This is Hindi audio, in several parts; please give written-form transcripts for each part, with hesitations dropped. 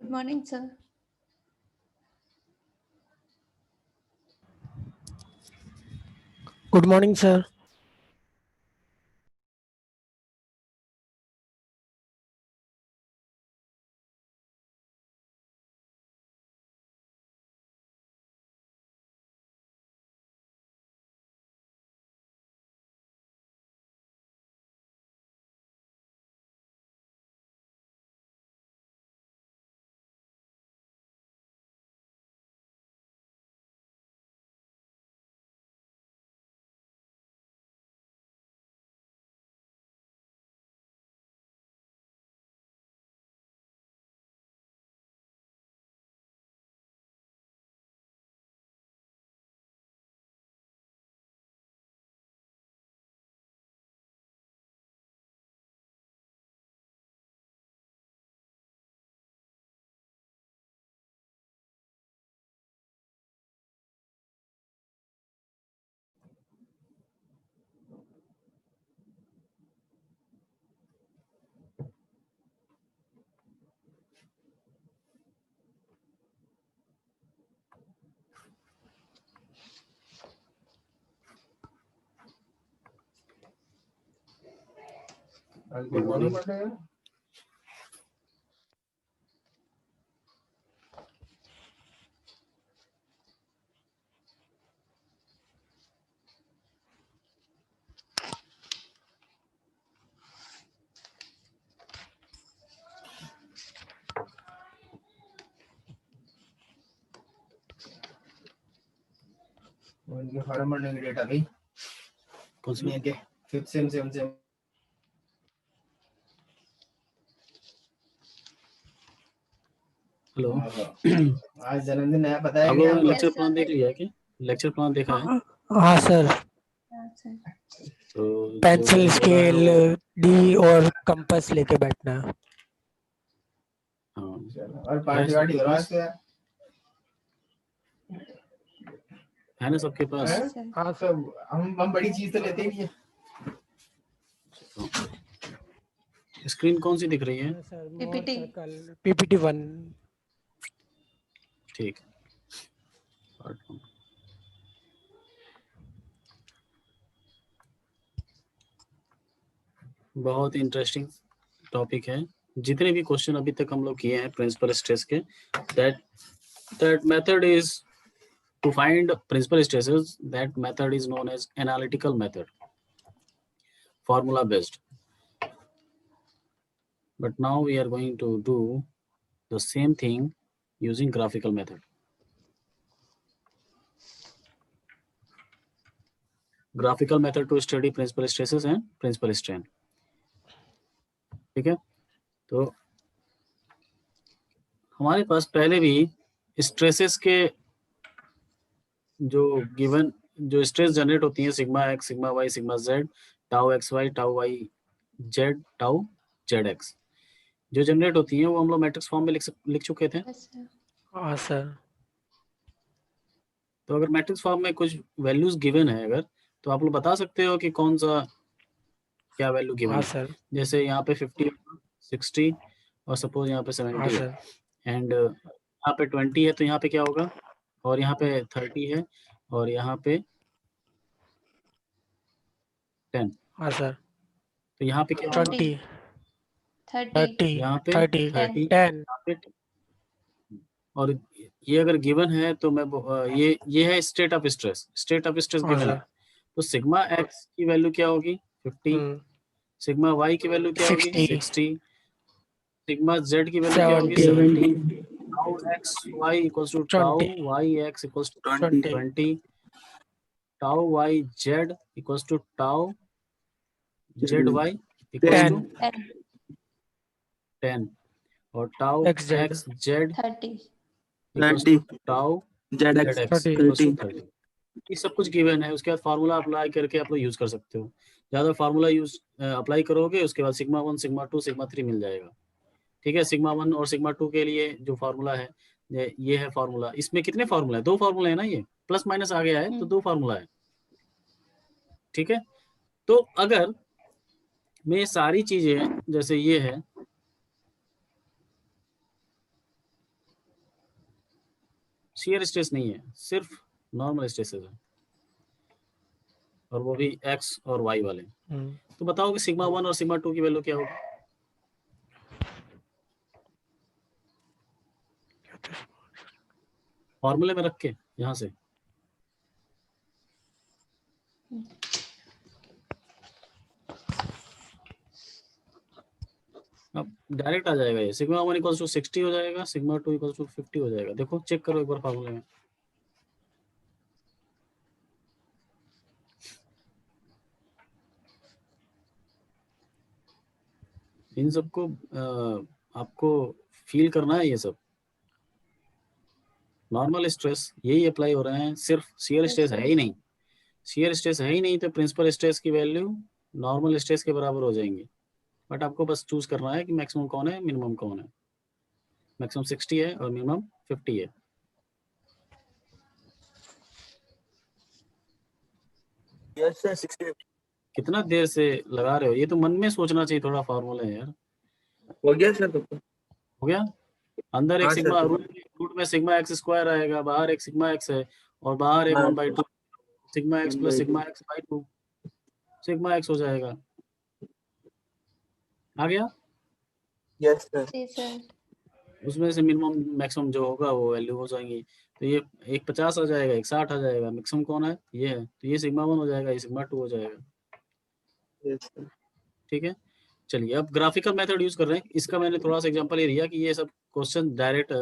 Good morning, sir. Good morning, sir. Good morning. उनके फॉर्म भरने की डेट आ गई कौन सी के 5th same 7th same hello आज जन्मदिन है पता है आप क्या लोगों ने आपको? Lecture Yes, plan sir. देख लिया है क्या? लेक्चर प्लान देखा है? हाँ सर, Yeah, sir. तो पेंसिल जो बोला है स्केल वो डी और कंपास लेके बैठना है। हाँ चलो और है पार्टी सबके वार्टी करो आज पास, तो यार है ना सबके पास? हैं? Yes, sir. हाँ तो हम बड़ी चीज तो लेते ही नहीं है स्क्रीन कौन सी दिख रही है? Sir, PPT. पीपीटी 1। ठीक है। Part one। बहुत इंटरेस्टिंग टॉपिक है। जितने भी क्वेश्चन अभी तक हम लोग किए हैं प्रिंसिपल स्ट्रेस के, that method is to find principal stresses. That method is known as analytical method, formula based. But now we are going to do the same thing using graphical method. Graphical method to study principal stresses and principal strain. ठीक है, तो हमारे पास पहले भी स्ट्रेसेस के जो गिवन जो स्ट्रेस जनरेट होती है sigma x, sigma Y, sigma Z, tau x Y, tau Y Z, tau Z X जो जनरेट होती है वो हम लोग मैट्रिक्स फॉर्म में लिख चुके थे। Yes, sir. हाँ सर। तो अगर मैट्रिक्स फॉर्म में कुछ वैल्यूज गिवन है अगर, तो आप लोग बता सकते हो कि कौन सा क्या वैल्यू गिवन हाँ है। सर। जैसे यहाँ पे 50, 60 और सपोज यहाँ पे हाँ 70 है सर। एंड यहाँ पे 20 है, तो यहाँ पे क्या होगा, और यहाँ पे 30 है और यहाँ पे 10, हाँ सर। तो यहाँ पे क्या होगा, 20, 30, 30, यहाँ पे 30, 30, 10। यहाँ पे 10। और ये अगर गिवन है तो मैं ये है state of stress, state of stress हाँ गिवन है, सर। तो सिग्मा एक्स की वैल्यू क्या होगी 50, सिग्मा वाई की वैल्यू क्या होगी 60, 60, सिग्मा जेड की वैल्यू क्या होगी 70, 70, tau x y equals to tau 20, y x equals to 20, 20, tau Y z equals to tau z y equals to 10, 10 और tau x z, x z 30. Equals to tau Z x 30, equals to 30। ये सब कुछ गिवन है, उसके बाद फार्मूला अप्लाई करके आप लोग यूज कर सकते हो। ज्यादा फार्मूला यूज अप्लाई करोगे उसके बाद सिग्मा 1, सिग्मा 2, सिग्मा 3 मिल जाएगा। ठीक है, सिग्मा 1 और सिग्मा 2 के लिए जो फार्मूला है ये है फार्मूला। इसमें कितने फार्मूला है, 2 फार्मूला है ना, ये प्लस माइनस आ गया है तो 2 फार्मूला है। ठीक है, तो अगर मैं सारी चीजें जैसे ये है शियर स्ट्रेस नहीं है, सिर्फ नॉर्मल स्ट्रेसेस है, और वो भी एक्स और वाई वाले। तो बताओ कि सिग्मा 1 और सिग्मा 2 की वैल्यू क्या होगी? फॉर्मूले में रख के यहाँ से अब डायरेक्ट आ जाएगा, ये सिग्मा 1 इक्वल्स टू 60 हो जाएगा, सिग्मा 2 इक्वल्स टू 50 हो जाएगा। देखो चेक करो एक बार फॉर्मूले में। इन सबको आपको फील करना है, ये सब नॉर्मल स्ट्रेस यही अप्लाई हो रहे हैं, सिर्फ शियर स्ट्रेस है ही नहीं। शियर स्ट्रेस है ही नहीं तो प्रिंसिपल स्ट्रेस की वैल्यू नॉर्मल स्ट्रेस के बराबर हो जाएंगी। बट आपको बस चूज करना है कि मैक्सिमम कौन है, मिनिमम कौन है। मैक्सिमम 60 है और मिनिमम 50 है। यस सर 60 कितना देर से लगा रहे हो, ये तो मन में सोचना चाहिए थोड़ा, फॉर्मूला है यार। हो गया सर। तो हो गया। अंदर एक हाँ, सिग्मा सर। रूट में सिग्मा एक्स स्क्वायर आएगा, बाहर एक सिग्मा एक्स है और बाहर एक हाँ, 1/2 sigma x plus 1/2 sigma x by 2 sigma x हो जाएगा। आ गया। Yes sir. जी सर। उसमें से मिनिमम मैक्सिमम जो होगा वो वैल्यू हो जाएंगी। तो ये एक 50 आ जाएगा, एक 60 आ जाएगा। मैक्सिमम कौन है, ये है, तो ये सिग्मा 1 हो जाएगा, ये सिग्मा 2 हो जाएगा। Yes sir. ठीक है। चलिए अब ग्राफिकल मेथड यूज कर रहे हैं। इसका मैंने थोड़ा सा एग्जांपल ये लिया कि ये सब क्वेश्चन डायरेक्ट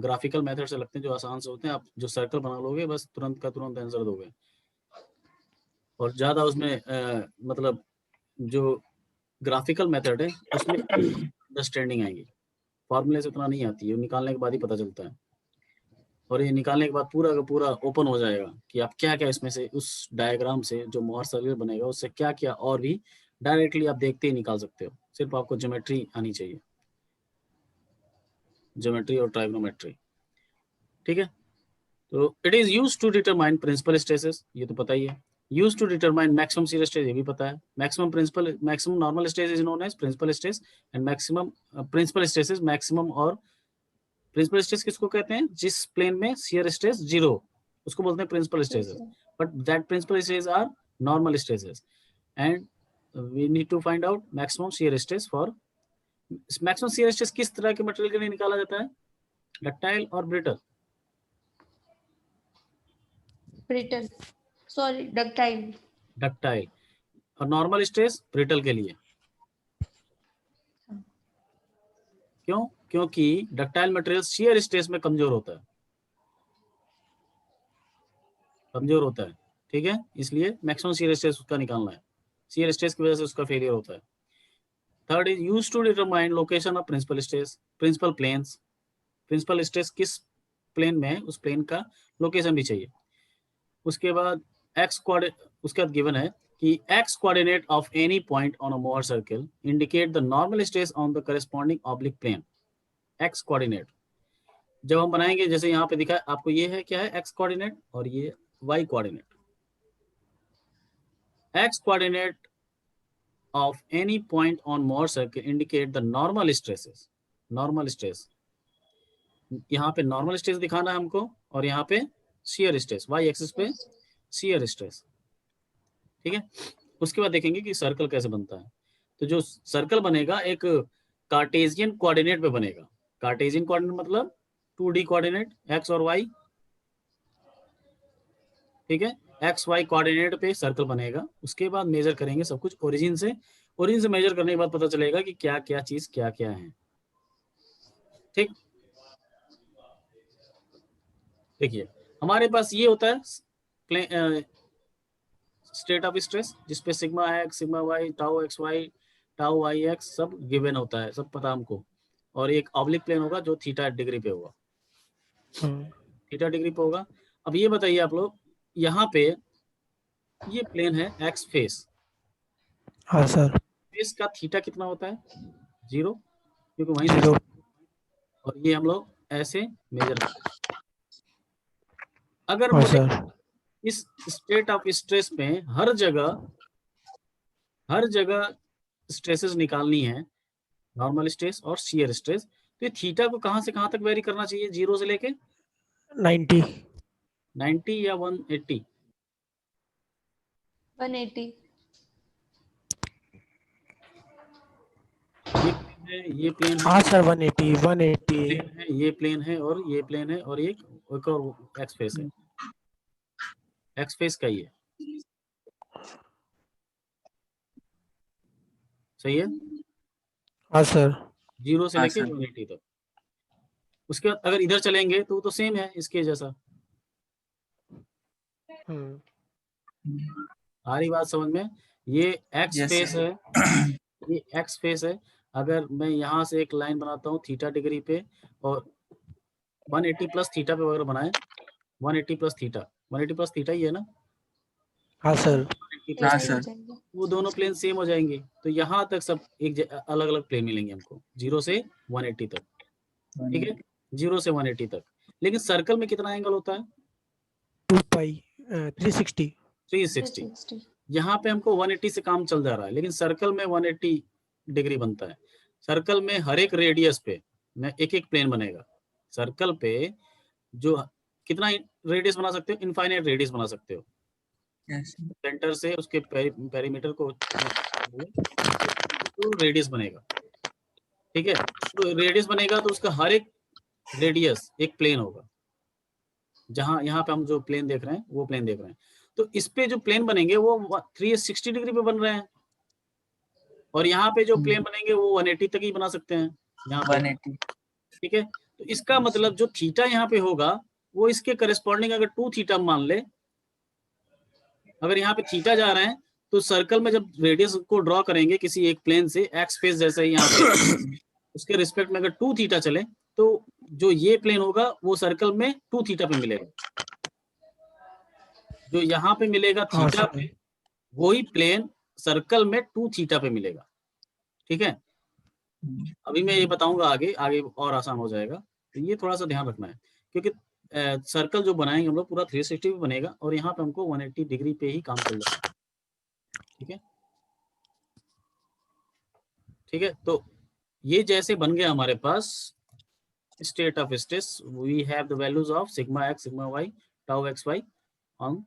ग्राफिकल मेथड से लगते हैं, जो आसान से होते हैं। आप जो सर्कल बना लोगे बस तुरंत का तुरंत आंसर दोगे, और ज्यादा उसमें मतलब जो ग्राफिकल मेथड है उसमें अंडरस्टैंडिंग आएगी, फॉर्मूले से उतना नहीं आती है, निकालने के बाद ही पता चलता है। और ये निकालने के बाद पूरा का पूरा ओपन हो जाएगा कि आप क्या क्या इसमें से, उस डायग्राम से जो मोहर सर्कल बनेगा उससे क्या क्या और भी डायरेक्टली आप देखते ही निकाल सकते हो। सिर्फ आपको ज्योमेट्री आनी चाहिए, ज्योमेट्री और ट्राइगोनोमेट्री। ठीक है। तो it is use to determine principal stresses, ये तो पता ही है। Use to determine maximum shear stress, ये भी पता है। Maximum normal stress is known as principal stress, and maximum principal stress is maximum. और प्रिंसिपल स्ट्रेस किसको कहते हैं, जिस प्लेन में शियर स्ट्रेस 0, उसको बोलते हैं principal stresses. But that principal stress are normal stresses, and we need to find out maximum shear stress for. Maximum shear stress किस तरह के मटेरियल के लिए निकाला जाता है, डक्टाइल और brittle? Brittle, sorry ductile. Ductile. और नॉर्मल स्ट्रेस ब्रिटल के लिए। क्यों? क्योंकि डक्टाइल मटेरियल शियर स्ट्रेस में कमजोर होता है, कमजोर होता है। ठीक है, इसलिए मैक्सिमम शियर स्ट्रेस उसका निकालना है, शियर स्ट्रेस की वजह से उसका फेलियर होता है। Third is use to determine location of principal stress, principal planes. Principal stress किस प्लेन में है, उस प्लेन का लोकेशन भी चाहिए। उसके बाद एक्स कोऑर्डिनेट, उसके बाद गिवन है कि x coordinate of any point on a Mohr circle indicate the normal stress on the corresponding oblique plane. X coordinate जब हम बनाएंगे, जैसे यहाँ पे दिखा है आपको, ये है क्या है, एक्स कोऑर्डिनेट, और ये y coordinate. X coordinate of any point on Mohr circle indicate the normal stresses, normal stress। यहाँ पे नॉर्मल स्ट्रेस दिखाना है हमको, और यहाँ पे शियर स्ट्रेस, वाई एक्सिस पे शियर स्ट्रेस। ठीक है। उसके बाद देखेंगे कि सर्कल कैसे बनता है। तो जो सर्कल बनेगा एक कार्टेशियन कोऑर्डिनेट पे बनेगा। कार्टेशियन कोऑर्डिनेट मतलब 2D कोऑर्डिनेट, एक्स और वाई। ठीक है, एक्स वाई कोऑर्डिनेट पे सर्कल बनेगा। उसके बाद मेजर करेंगे सब कुछ ओरिजिन से। ओरिजिन से मेजर करने के बाद पता चलेगा कि क्या क्या चीज क्या क्या है। ठीक, देखिए हमारे पास ये होता है स्टेट ऑफ स्ट्रेस, जिसपे sigma x, sigma y, tau x Y, tau y x सब गिवन होता है, सब पता हमको। और एक ऑब्लिक प्लेन होगा जो थीटा डिग्री पे होगा, थीटा डिग्री पे होगा। अब ये बताइए आप लोग, यहाँ पे ये प्लेन है एक्स फेस। हाँ सर। फेस का थीटा कितना होता है, 0, क्योंकि वहीं से 0। और ये हम लोग ऐसे मेजर करते हैं। अगर हाँ मुझे सर। इस स्टेट ऑफ स्ट्रेस में हर जगह स्ट्रेसेस निकालनी है, नॉर्मल स्ट्रेस और शियर स्ट्रेस, तो ये थीटा को कहां से कहां तक वेरी करना चाहिए, 0 से लेके 90. 90 या 180? 180. ये प्लेन है, हाँ सर 180 180. प्लेन है, ये प्लेन है और ये प्लेन है और एक और एक्स फेस है, एक्स फेस का ही है, सही है। हाँ सर. 0 से हाँ लेके सर। 180 तक। उसके बाद अगर इधर चलेंगे तो सेम है इसके जैसा। आ रही बात समझ में? ये एक्स Yes, फेस sir. है, ये एक्स फेस है। अगर मैं यहाँ से एक लाइन बनाता हूँ थीटा डिग्री पे और 180 प्लस थीटा पे अगर बनाए, 180 प्लस थीटा, 180 प्लस थीटा ही है ना? हाँ सर. 180 हाँ, प्लस सर। थीटा, वो दोनों प्लेन सेम हो जाएंगे। तो यहाँ तक सब एक अलग अलग प्लेन मिलेंगे हमको, 0 से 180 तक, ठीक है, 0 से 180 तक। लेकिन सर्कल में कितना एंगल होता है? 2 pi 360. 360। यहाँ पे हमको 180 से काम चल जा रहा है, लेकिन सर्कल में 180 डिग्री बनता है। सर्कल में हर एक रेडियस पे मैं एक एक प्लेन बनेगा। सर्कल पे जो कितना रेडियस बना सकते हो? इनफाइनाइट रेडियस बना सकते हो। Yes. सेंटर से उसके पेरीमीटर को तो रेडियस बनेगा, ठीक है। तो रेडियस बनेगा तो उसका हर एक रेडियस एक प्लेन होगा। जहां यहाँ पे हम जो प्लेन देख रहे हैं वो प्लेन देख रहे हैं, तो इस पे जो प्लेन बनेंगे वो 360 डिग्री पे बन रहे हैं, और यहाँ पे जो प्लेन बनेंगे वो 180 तक ही बना सकते हैं यहाँ पे, 180. ठीक है। तो इसका मतलब जो थीटा यहाँ पे होगा वो इसके करस्पॉन्डिंग, अगर 2 थीटा मान ले, अगर यहाँ पे थीटा जा रहे हैं तो सर्कल में जब रेडियस को ड्रॉ करेंगे किसी एक प्लेन से एक्स फेस जैसे ही यहाँ पे, उसके रिस्पेक्ट में अगर 2 थीटा चले तो जो ये प्लेन होगा वो सर्कल में 2 थीटा पे मिलेगा। जो यहाँ पे मिलेगा हाँ थीटा सर. पे, वही प्लेन सर्कल में 2 थीटा पे मिलेगा, ठीक है। अभी मैं ये बताऊंगा आगे आगे और आसान हो जाएगा, तो ये थोड़ा सा ध्यान रखना है, क्योंकि सर्कल जो बनाएंगे हम लोग पूरा 360 भी बनेगा और यहाँ पे हमको 180 डिग्री पे ही काम चल जाएगा, ठीक है, ठीक है। तो ये जैसे बन गया हमारे पास state of stress, we have the values of sigma x, sigma y, tau x y on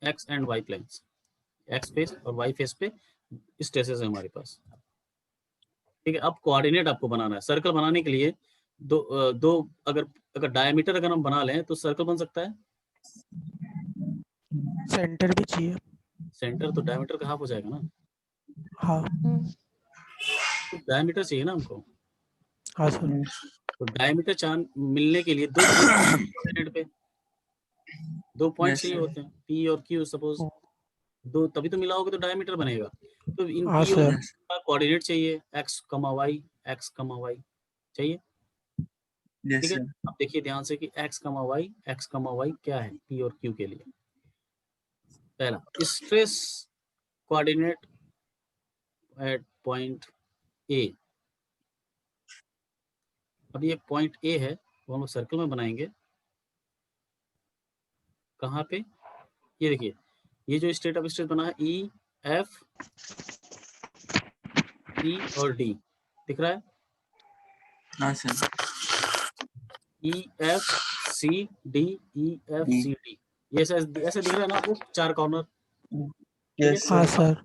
x and y planes. X face और वाई फेस पे स्ट्रेसेस है हमारे पास, ठीक है। अब कोऑर्डिनेट आपको बनाना है। सर्कल बनाने के लिए दो अगर डायमीटर अगर हम बना लें तो सर्कल बन सकता है। सेंटर भी चाहिए. सेंटर तो डायमीटर का हाफ हो जाएगा ना, हाँ. तो डायमीटर चाहिए ना हमको। हाँ सर. तो डायमीटर चांद मिलने के लिए दो कोऑर्डिनेट पे 2 पॉइंट Yes, चाहिए sir. होते हैं, पी और क्यू सपोज, दो तभी तो मिला होगा तो डायमीटर बनेगा। तो इन हाँ पी और सर. क्यू का कोऑर्डिनेट चाहिए एक्स कमा वाई चाहिए, Yes, ठीक है। sir. अब देखिए ध्यान से कि एक्स कमा वाई क्या है पी और क्यू के लिए। पहला stress coordinate at point A. अब ये पॉइंट ए है वो हम लोग सर्कल में बनाएंगे। कहाँ पे? ये देखिए, ये जो स्टेट ऑफ स्ट्रेस बना है ई एफ सी और डी, दिख रहा है? हाँ sir. E F C D, E F C D, ये ऐसे ऐसे दिख रहा है ना आपको, 4 कॉर्नर। Yes, हाँ sir. सर.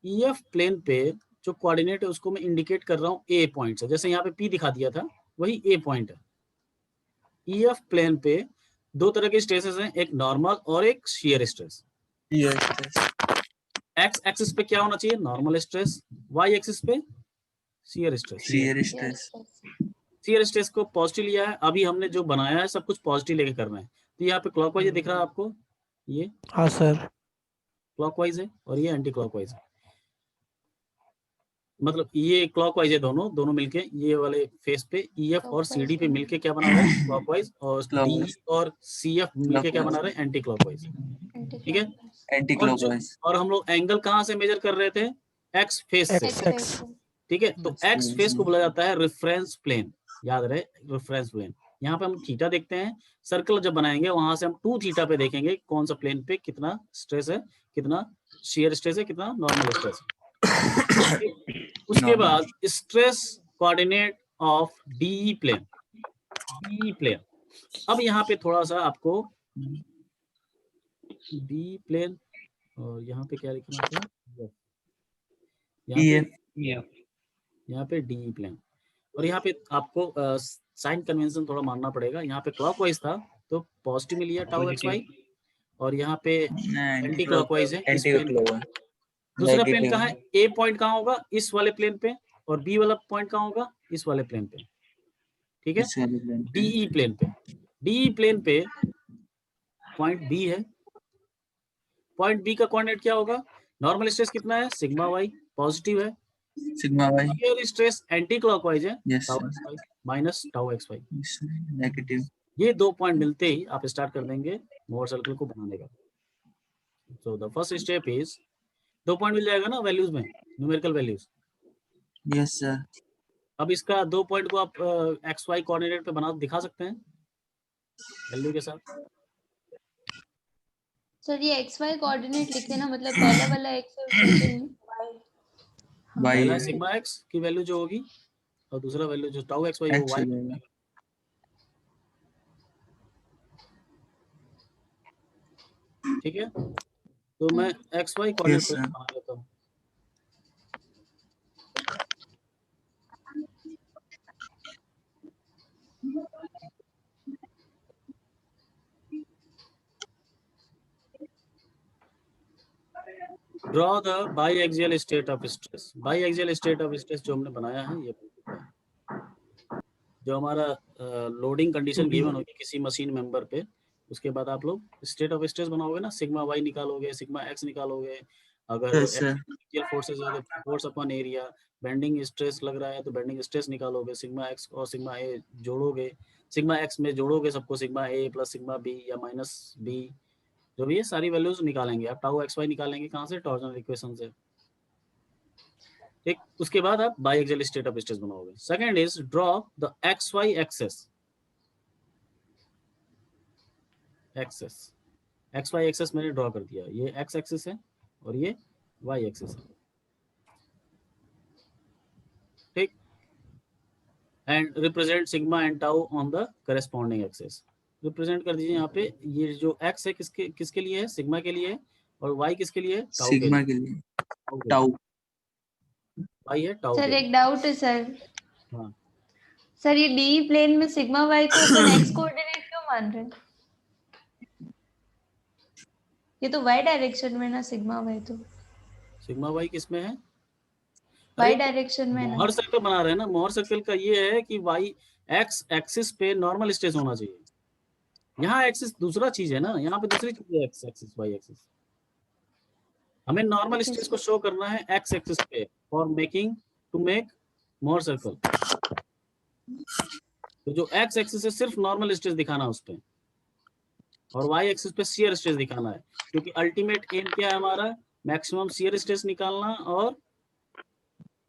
ईएफ प्लेन पे जो कोऑर्डिनेट है उसको मैं इंडिकेट कर रहा हूँ ए पॉइंट से, जैसे यहाँ पे पी दिखा दिया था वही ए पॉइंट है। ईएफ प्लेन पे 2 तरह के स्ट्रेसेस हैं, एक नॉर्मल और एक shear stress. Yes, yes. X axis पे क्या होना चाहिए? Normal stress. वाई एक्सिस पे shear stress. Shear stress. Shear stress को पॉजिटिव लिया है, अभी हमने जो बनाया है सब कुछ पॉजिटिव लेके करना है। तो यहाँ पे क्लॉकवाइज दिख रहा है आपको, ये हाँ सर. क्लॉकवाइज है और ये एंटी क्लॉकवाइज है, मतलब ये क्लॉकवाइज है, दोनों मिलके ये वाले फेस पे ईएफ और सीडी पे मिलके क्या बना रहे हैं? क्लॉकवाइज। और डी और सीएफ मिलके क्या बना रहे हैं? एंटी क्लॉकवाइज, ठीक है। Anti-clockwise. और हम लोग एंगल कहाँ से मेजर कर रहे थे? एक्स फेस से, एक्स. ठीक है। तो एक्स फेस को बोला जाता है रेफरेंस प्लेन, याद रहे, रेफरेंस प्लेन। यहाँ पे हम थीटा देखते हैं, सर्कल जब बनाएंगे वहां से हम 2 थीटा पे देखेंगे कौन सा प्लेन पे कितना स्ट्रेस है, कितना शियर स्ट्रेस है, कितना नॉर्मल स्ट्रेस है। उसके बाद stress coordinate of D plane, D plane. अब यहाँ पे थोड़ा सा आपको डी प्लेन और यहाँ पे क्या लिखना था, यहाँ पे डी प्लेन, और यहाँ पे आपको साइन कन्वेंशन थोड़ा मानना पड़ेगा। यहाँ पे क्लॉकवाइज था तो पॉजिटिव में लिया टाउ एक्स वाई, और यहाँ पे एंटी क्लॉकवाइज है इस प्लेन पे। दूसरा प्लेन कहाँ है, ए पॉइंट कहाँ होगा, इस वाले प्लेन पे, और बी वाला पॉइंट कहाँ होगा, इस वाले प्लेन पे। ठीक है, डीई प्लेन पे, डीई प्लेन पे पॉइंट बी है। पॉइंट बी का कोऑर्डिनेट क्या होगा, नॉर्मल स्ट्रेस कितना है, सिग्मा वाई पॉजिटिव है, sigma y shear stress anti clockwise है, yes tau x y minus tau x y. Negative. ये 2 पॉइंट मिलते ही आप स्टार्ट कर देंगे मोर सर्कल को बनाने का। So the first step is, 2 point मिल जाएगा ना वैल्यूज में, न्यूमेरिकल वैल्यूज। Yes sir. अब इसका 2 पॉइंट को आप एक्स वाई कोऑर्डिनेट पे बना दिखा सकते हैं वैल्यू के साथ। सर ये एक्स वाई कोऑर्डिनेट लिखे ना, मतलब पहला वाला एक्स है सेकंड वाई। वाई पहला है सिग्मा एक्स की वैल्यू जो होगी और दूसरा वैल्यू जो टाउ एक्स वाई वो एक्स वाई। हो जाएगा। ठीक है, तो मैं एक्स वाई कोऑर्डिनेट Yes, पे sir. बना लेता हूँ। Draw the biaxial state of stress. Biaxial state of stress जो हमने बनाया है ये जो हमारा लोडिंग कंडीशन गिवन होगी किसी मशीन मेंबर पे, उसके बाद आप लोग स्टेट ऑफ स्ट्रेस बनाओगे ना, सिग्मा वाई निकालोगे, सिग्मा एक्स निकालोगे। अगर Yes, sir. एक्सियल फोर्सेस है तो force upon area, bending stress लग रहा है तो बेंडिंग स्ट्रेस निकालोगे, सिग्मा एक्स और सिग्मा ए जोड़ोगे, सिग्मा एक्स में जोड़ोगे सबको, सिग्मा ए प्लस सिग्मा बी या माइनस बी, जो भी है सारी वैल्यूज निकालेंगे आप। टाउ एक्स वाई निकालेंगे कहाँ से, टॉर्जनल इक्वेशन से। ठीक, उसके बाद आप बाईएक्सियल स्टेट ऑफ स्ट्रेस बनाओगे। Second is draw the x y axes, x y axes मैंने ड्रॉ कर दिया। ये एक्स एक्सिस है और ये वाई एक्सिस है। ठीक, and represent sigma and tau on the corresponding axis. Represent कर दीजिए यहाँ पे, ये जो एक्स है किसके किसके लिए है, सिग्मा के लिए है, और वाई किसके लिए है, टाउ के सिग्मा लिए। के लिए टाउ। वाई है टाउ सर के एक डाउट है सर। हाँ। सर ये डी प्लेन में सिग्मा वाई को अपन एक्स कोऑर्डिनेट क्यों मान रहे हैं? ये तो वाई डायरेक्शन में ना सिग्मा वाई, तो सिग्मा वाई किसमें है, वाई डायरेक्शन में ना। मोहर सर्कल बना रहे हैं ना। मोहर सर्कल का ये है कि वाई एक्स एक्सिस पे नॉर्मल स्ट्रेस होना चाहिए। यहाँ एक्सिस दूसरा चीज है ना, यहाँ पे दूसरी चीज है एक्स एक्सिस वाई एक्सिस। हमें नॉर्मल स्ट्रेस को शो करना है एक्स एक्सिस पे for making to make Mohr circle. तो जो एक्स एक्सिस है सिर्फ नॉर्मल स्ट्रेस दिखाना उस पे, और वाई एक्सिस पे शियर स्ट्रेस दिखाना है, क्योंकि अल्टीमेट एम क्या है हमारा, मैक्सिमम शियर स्ट्रेस निकालना और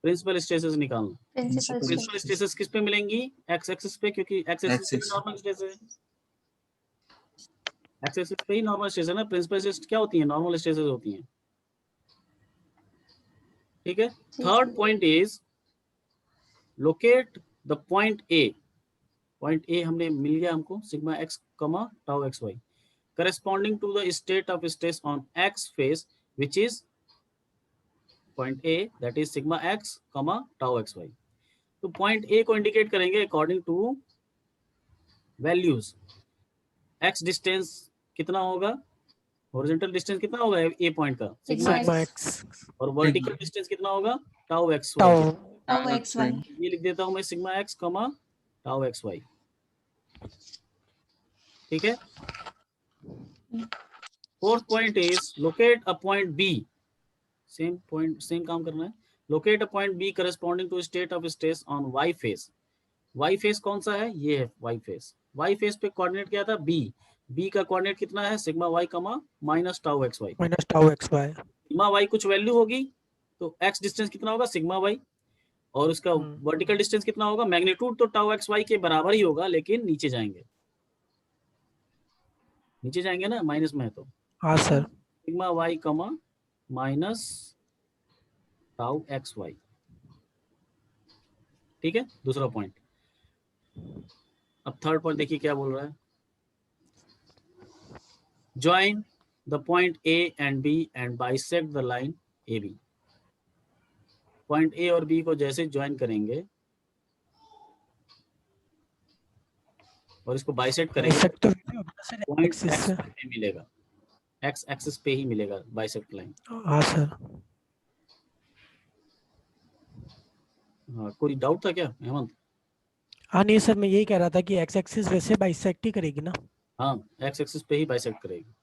प्रिंसिपल स्ट्रेसेस निकालना। प्रिंसिपल स्ट्रेसेस किस पे मिलेंगी, एक्स एक्सिस पे, क्योंकि एक्स एक्सिस पे नॉर्मल स्ट्रेस है, एक्स एक्सिस पे ही नॉर्मल स्ट्रेस है ना। प्रिंसिपल स्ट्रेस क्या होती है, नॉर्मल स्ट्रेसेस होती हैं। ठीक है, third point is locate the point A. Point A हमने मिल गया हमको, sigma x comma tau x y corresponding to the state of stress on x phase, which is point A, that is sigma x comma tau xy। तो point A को इंडिकेट करेंगे according to values. x distance कितना होगा, हॉरिजॉन्टल डिस्टेंस कितना होगा ए पॉइंट का, सिग्मा x, और वर्टिकल डिस्टेंस कितना होगा, tau x Y. Tau x y ये लिख देता हूं मैं, sigma x comma tau x y. ठीक है, fourth point is locate a point B. Same point, same काम करना है। Locate a point B corresponding to state of stress on Y face. Y face कौन सा है, ये है वाई फेस। वाई फेस पे कोऑर्डिनेट क्या था, बी। बी का कोऑर्डिनेट कितना है, sigma y comma minus tau x y. Minus tau x y. Sigma y कुछ वैल्यू होगी तो एक्स डिस्टेंस कितना होगा, सिग्मा वाई, और उसका वर्टिकल डिस्टेंस कितना होगा, मैग्नीट्यूड तो टाउ एक्स वाई के बराबर ही होगा, लेकिन नीचे जाएंगे, नीचे जाएंगे ना, माइनस में है तो। हाँ sir. Sigma y comma minus tau x y. ठीक है, दूसरा पॉइंट। अब थर्ड पॉइंट देखिए क्या बोल रहा है, join the point A and B and bisect the line A B. Point A और बी को जैसे ज्वाइन करेंगे और इसको बाइसेक्ट करेंगे बाइसेक्ट तो वीडियो होगा सर पॉइंट एक्सिस एक्स से। पे मिलेगा, एक्स एक्सिस पे ही मिलेगा बाइसेक्ट लाइन। हाँ सर। हाँ, कोई डाउट था क्या हेमंत? हाँ नहीं सर, मैं यही कह रहा था कि एक्स एक्सिस वैसे बाइसेक्ट ही करेगी ना। हाँ, एक्स एक्सिस पे ही बाइसेक्ट करेगी।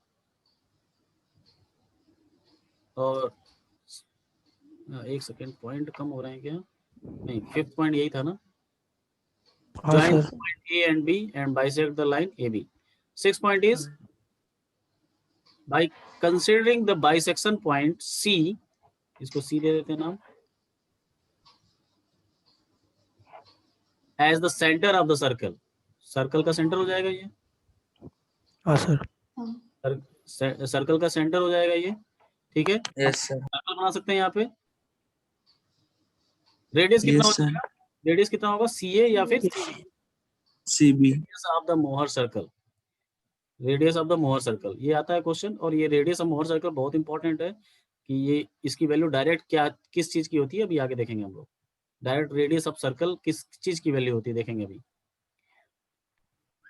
और एक सेकेंड, पॉइंट कम हो रहे हैं क्या? नहीं, फिफ्थ पॉइंट यही था ना, हाँ join sir. Point A and B and bisect the line A B. Six point is by considering the bisection point C, इसको सी दे देते हैं नाम, as the centre of the circle. Circle का सेंटर हो जाएगा ये, हाँ सर। सर्कल का सेंटर हो जाएगा ये, ठीक है। Yes sir. सर्कल बना सकते हैं यहाँ पे। रेडियस कितना हो Yes sir. जाएगा? रेडियस कितना होगा, सी ए या फिर CB. Radius of the Mohr circle. Radius of the Mohr circle ये आता है क्वेश्चन, और ये रेडियस ऑफ मोहर सर्कल बहुत इंपॉर्टेंट है कि ये इसकी वैल्यू डायरेक्ट क्या किस चीज की होती है, अभी आगे देखेंगे हम लोग। डायरेक्ट रेडियस ऑफ सर्कल किस चीज की वैल्यू होती है देखेंगे अभी,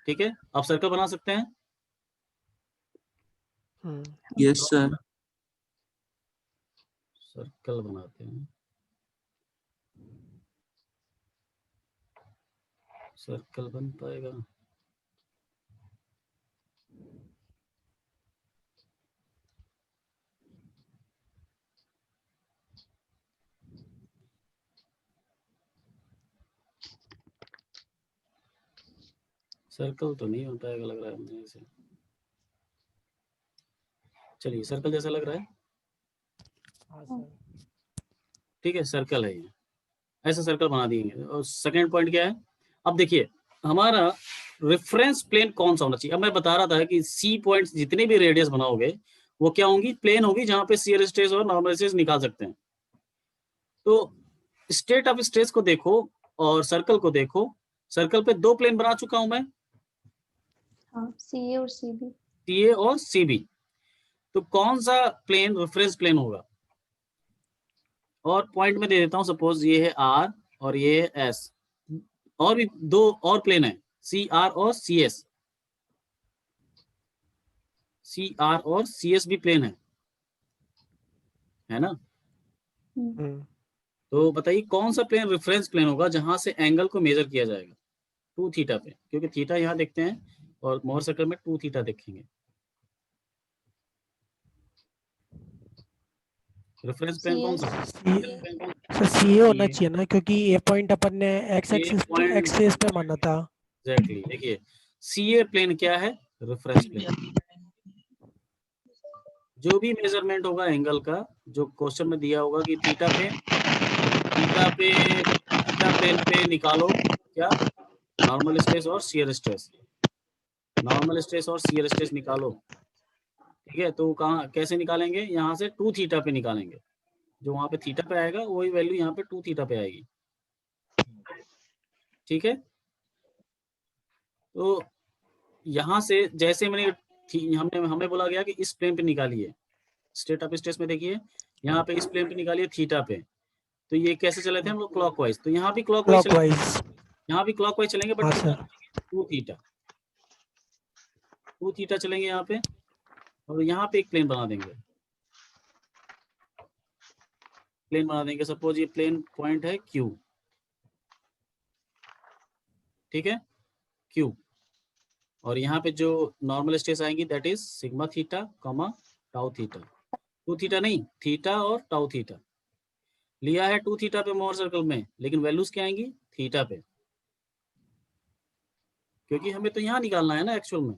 ठीक है। आप सर्कल बना सकते हैं। Yes sir. सर्कल बनाते हैं, सर्कल बन पाएगा? सर्कल तो नहीं बन पाएगा लग रहा है मुझे ऐसे। चलिए, सर्कल जैसा लग रहा है, हाँ सर। ठीक है, सर्कल है ये, ऐसा सर्कल बना दिए। और सेकंड पॉइंट क्या है, अब देखिए हमारा रेफरेंस प्लेन कौन सा होना चाहिए। अब मैं बता रहा था कि सी पॉइंट्स जितने भी रेडियस बनाओगे वो क्या होंगी, प्लेन होगी, जहां पे शियर स्ट्रेस और नॉर्मल स्ट्रेस निकाल सकते हैं। तो स्टेट ऑफ स्ट्रेस को देखो और सर्कल को देखो, सर्कल पे दो प्लेन बना चुका हूं मैं, सी ए और सी बी। सी ए और सी बी। तो कौन सा प्लेन रेफरेंस प्लेन होगा, और पॉइंट में दे देता हूं, सपोज ये है आर और ये है एस, और भी दो और प्लेन है, सी आर और सी एस। सी आर और सी एस भी प्लेन है ना। तो बताइए कौन सा प्लेन रेफरेंस प्लेन होगा जहां से एंगल को मेजर किया जाएगा, 2 थीटा पे, क्योंकि थीटा यहाँ देखते हैं और मोहर सर्कल में 2 थीटा देखेंगे। रेफरेंस प्लेन कौन सा? सर सी ए होना चाहिए ना, क्योंकि ए पॉइंट अपन ने एक्स एक्सिस पे माना था। एग्जैक्टली, देखिए सी ए प्लेन क्या है, रेफरेंस प्लेन। जो भी मेजरमेंट होगा एंगल का, जो क्वेश्चन में दिया होगा कि थीटा प्लेन पे निकालो क्या, नॉर्मल स्ट्रेस और शियर स्ट्रेस, नॉर्मल स्ट्रेस और शियर स्ट्रेस निकालो, ठीक है। तो कहाँ कैसे निकालेंगे, यहाँ से 2 थीटा पे निकालेंगे, जो वहां पे थीटा पे आएगा वही वैल्यू यहाँ पे 2 थीटा पे आएगी, ठीक है। तो यहाँ से जैसे हमें बोला गया कि इस प्लेन पे निकालिए, स्टेट ऑफ स्ट्रेस में देखिए यहाँ पे इस प्लेन पे निकालिए थीटा पे, तो ये कैसे चले थे हम लोग, क्लॉकवाइज। तो यहाँ भी क्लॉकवाइज चलेंगे, यहाँ भी क्लॉकवाइज चलेंगे, बट 2 थीटा चलेंगे यहाँ पे, और यहाँ पे एक प्लेन बना देंगे, सपोज ये प्लेन पॉइंट है क्यू, ठीक है, क्यू। और यहाँ पे जो नॉर्मल स्ट्रेस आएंगी that is sigma theta comma tau theta. 2 theta नहीं, थीटा और टाउ थीटा लिया है 2 थीटा पे मोहर सर्कल में, लेकिन वैल्यूज क्या आएंगी थीटा पे, क्योंकि हमें तो यहाँ निकालना है ना एक्चुअल में।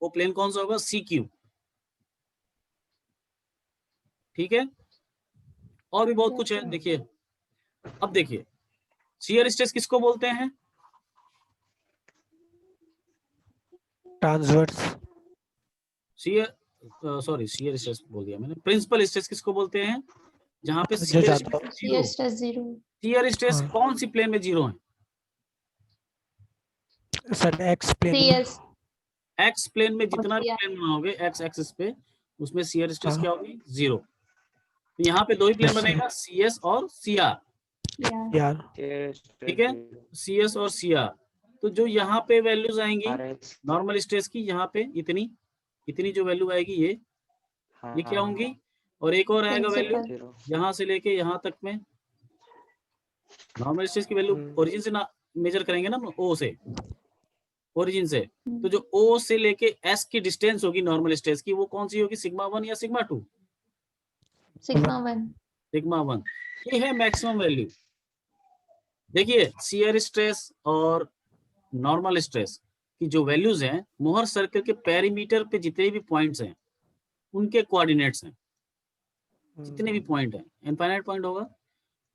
वो प्लेन कौन सा होगा, सी क्यू, ठीक है। और भी बहुत कुछ है, देखिए। अब देखिए शियर स्ट्रेस किसको बोलते हैं, ट्रांसवर्स। शियर स्ट्रेस बोल दिया मैंने। प्रिंसिपल स्ट्रेस किसको बोलते हैं, जहाँ पे जो शियर ज्यादा stress zero. Stress zero. Shear stress हाँ। कौन सी प्लेन में जीरो है? सर एक्स प्लेन में। CS एक्स प्लेन में और जितना भी CR। प्लेन बनाओगे एक्स एक्सिस पे, उसमें शियर स्ट्रेस हाँ। क्या होगी? जीरो। तो यहाँ पे दो ही प्लेन Yes, sir. बनेगा, CS और CR। CR। यार ठीक है, CS और CR। तो जो यहाँ पे वैल्यूज आएंगी नॉर्मल स्ट्रेस की, यहाँ पे इतनी इतनी जो वैल्यू आएगी ये क्या होंगी? और एक और आएगा वैल्यू प्रिंसिपल। यहाँ से लेके यहाँ तक में नॉर्मल स्ट्रेस की वैल्यू ओरिजिन से ना मेजर करेंगे ना, ओ से, ओरिजिन से। तो जो O से लेके S की डिस्टेंस होगी नॉर्मल स्ट्रेस की, वो कौन सी होगी? सिग्मा 1 या सिग्मा 2? सिग्मा 1। सिग्मा 1। ये है मैक्सिमम वैल्यू। देखिए शियर स्ट्रेस और नॉर्मल स्ट्रेस की जो वैल्यूज हैं, मोहर सर्कल के पेरीमीटर पे जितने भी पॉइंट्स हैं उनके कोऑर्डिनेट्स हैं। जितने भी पॉइंट हैं, इनफाइनाइट पॉइंट होगा,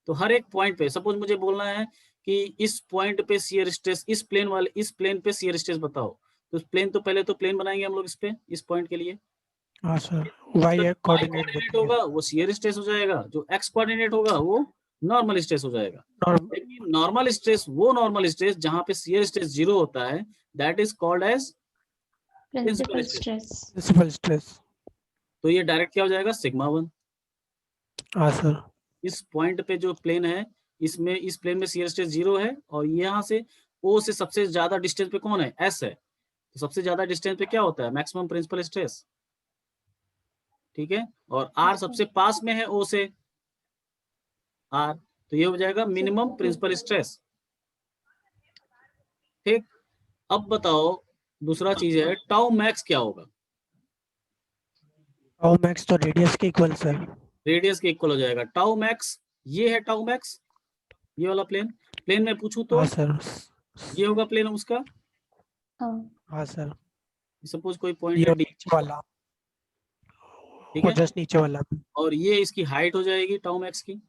तो हर एक पॉइंट पे सपोज मुझे बोलना है कि इस पॉइंट पे शियर स्ट्रेस, इस प्लेन पे शियर स्ट्रेस बताओ, तो प्लेन तो पहले तो प्लेन बनाएंगे हम लोग इस पे, इस पॉइंट के लिए। हाँ सर, तो वाई y कोऑर्डिनेट कोऑर्डिनेट होगा वो शियर स्ट्रेस हो जाएगा, जो x कोऑर्डिनेट होगा वो नॉर्मल स्ट्रेस हो जाएगा। लेकिन नॉर्मल स्ट्रेस, वो नॉर्मल स्ट्रेस जहां पे शियर स्ट्रेस जीरो होता है, that is called as principal stress. Principal stress. तो ये डायरेक्ट क्या हो जाएगा? सिग्मा 1। हाँ सर। इस पॉइंट पे जो प्लेन है, इसमें इस प्लेन में शियर स्ट्रेस जीरो है, और यहाँ से O से सबसे ज्यादा डिस्टेंस पे कौन है? S है। तो सबसे ज्यादा डिस्टेंस पे क्या होता है? Maximum principal stress. ठीक है, और R सबसे पास में है O से, R, तो ये हो जाएगा मिनिमम प्रिंसिपल स्ट्रेस। ठीक, अब बताओ दूसरा चीज है टाउ मैक्स क्या होगा? टाउ मैक्स तो रेडियस के इक्वल सर। रेडियस के इक्वल हो जाएगा टाउ मैक्स। ये है टाउ मैक्स, ये वाला प्लेन। प्लेन में पूछूं तो हाँ सर। ये होगा प्लेन उसका। हाँ सर, सपोज कोई पॉइंट ये है D, नीचे वाला, ठीक वो है, जस्ट नीचे वाला। और ये इसकी हाइट हो जाएगी टाउ मैक्स की।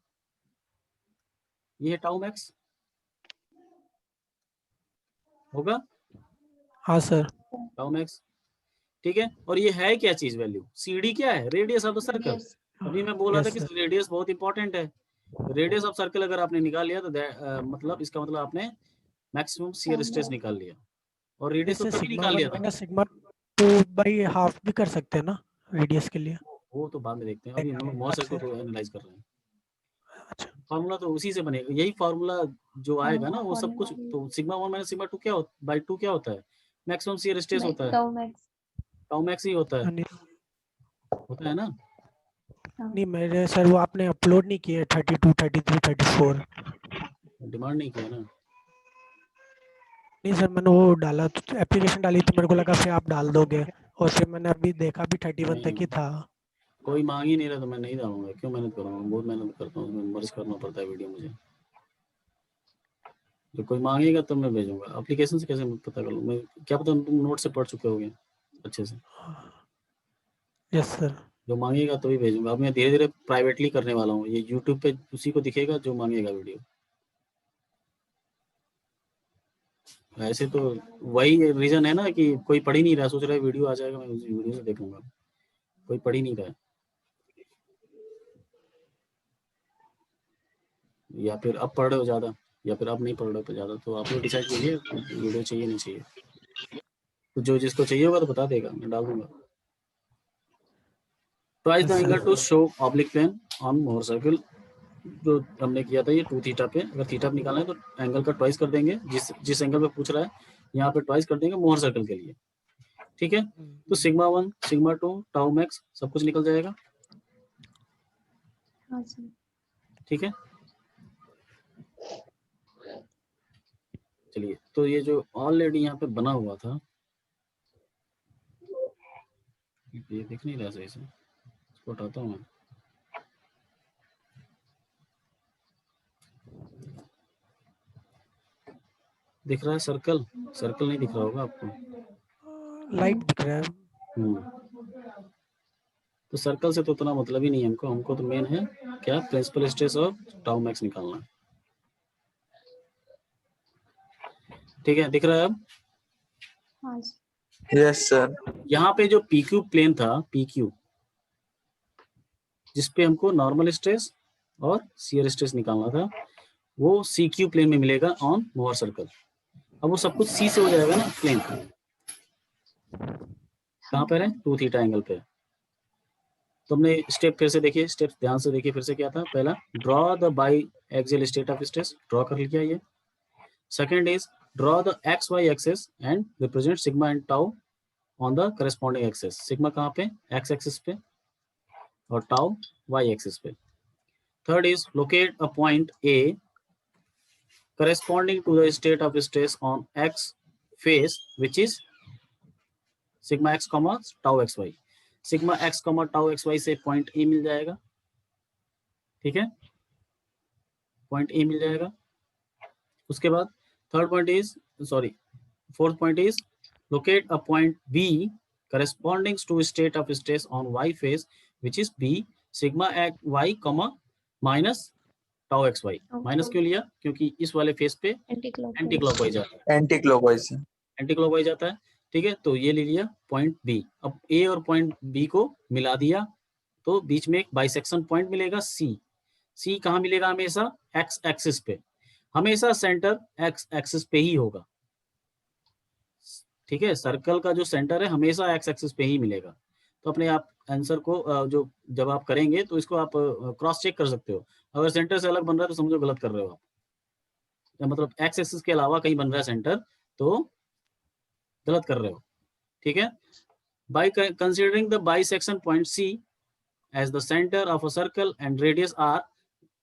ये है टाउ मैक्स, होगा हाँ सर। Tau max. ठीक है, और ये है क्या चीज? वैल्यू CD क्या है? Radius of the circle. अभी मैं बोल रहा था यस कि सर। रेडियस बहुत इंपॉर्टेंट है। रेडियस ऑफ सर्कल अगर आपने निकाल लिया तो मतलब इसका मतलब आपने मैक्सिमम शियर स्ट्रेस निकाल लिया। और रेडियस तो जैसे तभी सिग्मा निकाल लिया 1 था। माइनस सिग्मा 2 बाई हाफ भी कर सकते हैं ना रेडियस के लिए। वो तो बाद में देखते हैं, अभी हम लोग मोर सर्कल को एनालाइज कर रहे हैं। अच्छा। फार्मूला तो उसी से बनेगा, यही फार्मूला जो आएगा ना वो सब कुछ। तो सिग्मा 1 माइनस सिग्मा 2 क्या बाई 2 क्या होता है? मैक्सिमम शियर स्ट्रेस होता है, टाउ मैक्स। टाउ मैक्स ही होता है ना। नहीं मेरे सर वो आपने अपलोड नहीं किए 32, 33, 34। डिमांड नहीं किया ना। नहीं सर, मैंने वो डाला, एप्लीकेशन डाली तो मेरे को लगा फिर आप डाल दोगे, और फिर मैंने अभी देखा भी 31 तक ही था। कोई मांग ही नहीं रहा तो मैं नहीं डालूंगा, क्यों मेहनत करूंगा? बहुत मेहनत करता हूँ, उसमें मर्ज करना पड़ता है वीडियो मुझे। जो कोई मांगेगा तब मैं भेजूंगा। एप्लीकेशन से कैसे पता कर लूँ मैं? क्या पता तुम नोट से पढ़ चुके होगे अच्छे से। Yes sir. जो मांगेगा तभी भेजूंगा। अब मैं धीरे धीरे प्राइवेटली करने वाला हूँ, ये यूट्यूब पे उसी को दिखेगा जो मांगेगा वीडियो। ऐसे तो वही रीजन है ना कि कोई पढ़ ही नहीं रहा, सोच रहा है वीडियो आ जाएगा मैं उस वीडियो से देखूंगा। कोई पढ़ ही नहीं रहा है, या फिर अब पढ़ रहे हो ज्यादा, या फिर अब नहीं पढ़ रहे हो ज्यादा। तो आप लोग डिसाइड कीजिए वीडियो चाहिए नहीं चाहिए। तो जो जिसको चाहिए होगा तो बता देगा, मैं डाल दूंगा। Trace the angle to show oblique plane on Mohr circle, जो हमने किया था ये 2 थीटा पे। अगर थीटा निकालना है तो एंगल का ट्वाइस कर देंगे, जिस एंगल पे पूछ रहा है यहाँ पे ट्वाइस कर देंगे मोहर सर्कल के लिए। ठीक है, तो सिग्मा 1 सिग्मा 2 टाउ मैक्स सब कुछ निकल जाएगा। ठीक है, चलिए। तो ये जो ऑलरेडी यहाँ पे बना हुआ था, ये दिख नहीं रहा सही से, इसको हटाता हूँ मैं। दिख रहा है सर्कल? सर्कल नहीं दिख रहा होगा आपको, लाइट दिख रहा है। तो सर्कल से तो उतना मतलब ही नहीं है हमको। हमको तो मेन है क्या? प्रिंसिपल स्ट्रेस और टाउ मैक्स निकालना है। ठीक है, दिख रहा है अब? Yes sir. यहाँ पे जो PQ प्लेन था, PQ, जिसपे हमको नॉर्मल स्ट्रेस और शियर स्ट्रेस निकालना था, वो CQ प्लेन में मिलेगा ऑन मोहर सर्कल। अब वो सब कुछ C से हो जाएगा ना प्लेन, कहाँ पर है 2 थीटा एंगल पे। तो हमने स्टेप फिर से देखिए, स्टेप्स ध्यान से देखिए फिर से क्या था। पहला, draw the by axial state of stress, draw कर लिया ये। Second is draw the XY axis and represent sigma and tau on the corresponding axis. Sigma कहाँ पे, X एक्सिस पे और टाउ Y एक्सिस पे। Third is locate a point A corresponding to the state of stress on X face which is sigma x, tau xy। Sigma x, tau xy से पॉइंट A मिल जाएगा, ठीक है, पॉइंट A मिल जाएगा। उसके बाद third point is fourth point is locate a point B corresponding to state of stress on Y face which is B sigma y, minus tau xy। Minus क्यों लिया, क्योंकि इस वाले फेस पे एंटी क्लॉकवाइज जाता है, एंटी क्लॉकवाइज जाता है, ठीक है। तो ये ले लिया पॉइंट B। अब A और पॉइंट B को मिला दिया तो बीच में एक बाइसेक्शन पॉइंट मिलेगा C कहाँ मिलेगा, हमेशा X एक्सिस पे, हमेशा सेंटर X एक्सिस पे ही होगा, ठीक है। सर्कल का जो सेंटर है हमेशा X एक्सिस पे ही मिलेगा। तो अपने आप आंसर को जो जब आप करेंगे तो इसको आप क्रॉस चेक कर सकते हो। अगर सेंटर से अलग बन रहा है तो समझो गलत कर रहे हो आप, मतलब X एक्सिस के अलावा कहीं बन रहा है सेंटर तो गलत कर रहे हो, ठीक है। By considering the bisection point C as the center of a circle and radius R,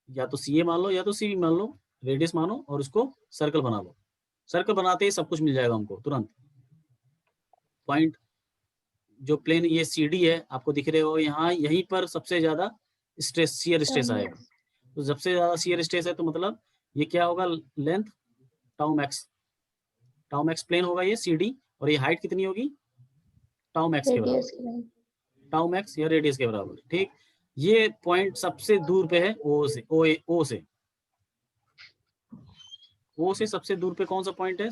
या तो CA मान लो या तो CB मान लो, रेडियस मानो और उसको सर्कल बना लो। सर्कल बनाते ही सब कुछ मिल जाएगा हमको तुरंत। पॉइंट जो प्लेन ये CD है आपको दिख रहे हो यहाँ, यहीं पर सबसे ज्यादा स्ट्रेस शियर स्ट्रेस आएगा। तो सबसे ज्यादा शियर स्ट्रेस है तो मतलब ये क्या होगा, लेंथ टाउ मैक्स प्लेन होगा ये CD, और ये हाइट कितनी होगी टाउ मैक्स के बराबर, टाउ मैक्स या रेडियस के बराबर, ठीक। ये पॉइंट सबसे दूर पे है O से सबसे दूर पे कौन सा पॉइंट है,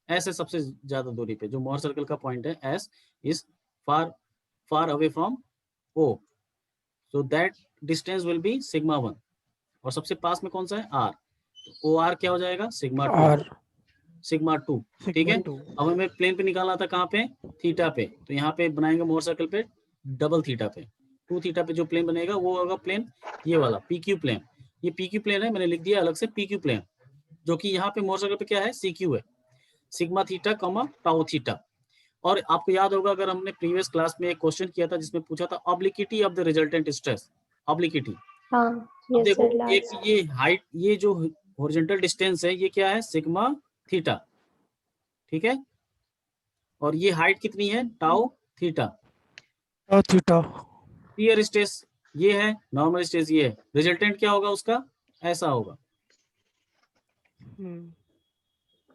S है सबसे ज्यादा दूरी पे। जो मोहर सर्कल का पॉइंट है S is far away from O, so that distance will be sigma 1। और सबसे पास में कौन सा है R, तो OR क्या हो जाएगा सिग्मा 2, ठीक है। अब हमें प्लेन पे निकालना था कहाँ पे, थीटा पे, तो यहाँ पे बनाएंगे मोहर सर्कल पे डबल थीटा पे, 2 थीटा पे जो प्लेन बनेगा वो होगा प्लेन ये वाला PQ प्लेन। ये PQ प्लेन है, मैंने लिख दिया अलग से PQ प्लेन, जो कि यहाँ पे मोहर सर्कल पे क्या है CQ है, सिग्मा थीटा टाउ थीटा। और आपको याद होगा अगर हमने प्रीवियस क्लास में एक क्वेश्चन किया था जिसमें पूछा था obliquity of the resultant stress, obliquity. अब देखो एक ये हाइट, ये जो हॉरिजॉन्टल डिस्टेंस है ये क्या है सिग्मा थीटा, ठीक है, और ये हाइट कितनी है टाउ थीटा। शियर स्ट्रेस ये है, नॉर्मल स्ट्रेस ये है, रिजल्टेंट क्या होगा उसका, ऐसा होगा।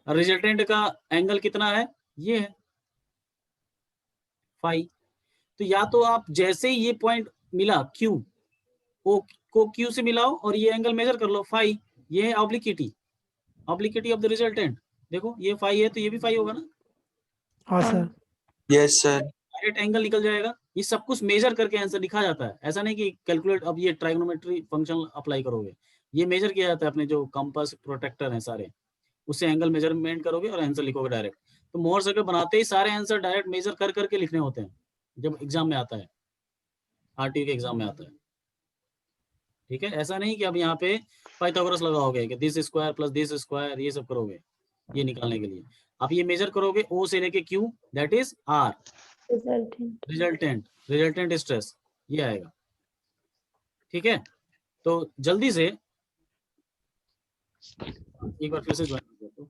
रिजल्टेंट का एंगल कितना है, ये है फाई। तो या तो आप जैसे ही ये पॉइंट मिला Q को Q से मिलाओ और ये एंगल मेजर कर लो फाई, ये है ऑब्लिक्विटी ऑफ द रिजल्टेंट। देखो ये फाई है तो ये भी फाई होगा ना, हाँ sir, yes sir, direct angle निकल जाएगा। ये सब कुछ मेजर करके आंसर लिखा जाता है, ऐसा नहीं कि कैलकुलेट अब ये ट्राइगोनोमेट्री फंक्शन अप्लाई करोगे, ये मेजर किया जाता है अपने जो कंपास प्रोटेक्टर हैं सारे, उससे एंगल मेजरमेंट करोगे और आंसर लिखोगे डायरेक्ट। तो मोहर सर्कल बनाते ही सारे आंसर डायरेक्ट मेजर कर करके लिखने होते हैं जब एग्जाम में आता है, RTO के एग्जाम में आता है, ठीक है। ऐसा नहीं कि अब यहाँ पे पाइथागोरस लगाओगे कि this square plus this square ये सब करोगे ये निकालने के लिए। आप ये मेजर करोगे O से लेके Q, that is R resultant stress, ये आएगा, ठीक है। तो जल्दी से एक बार फिर से ज्वाइन कर दो।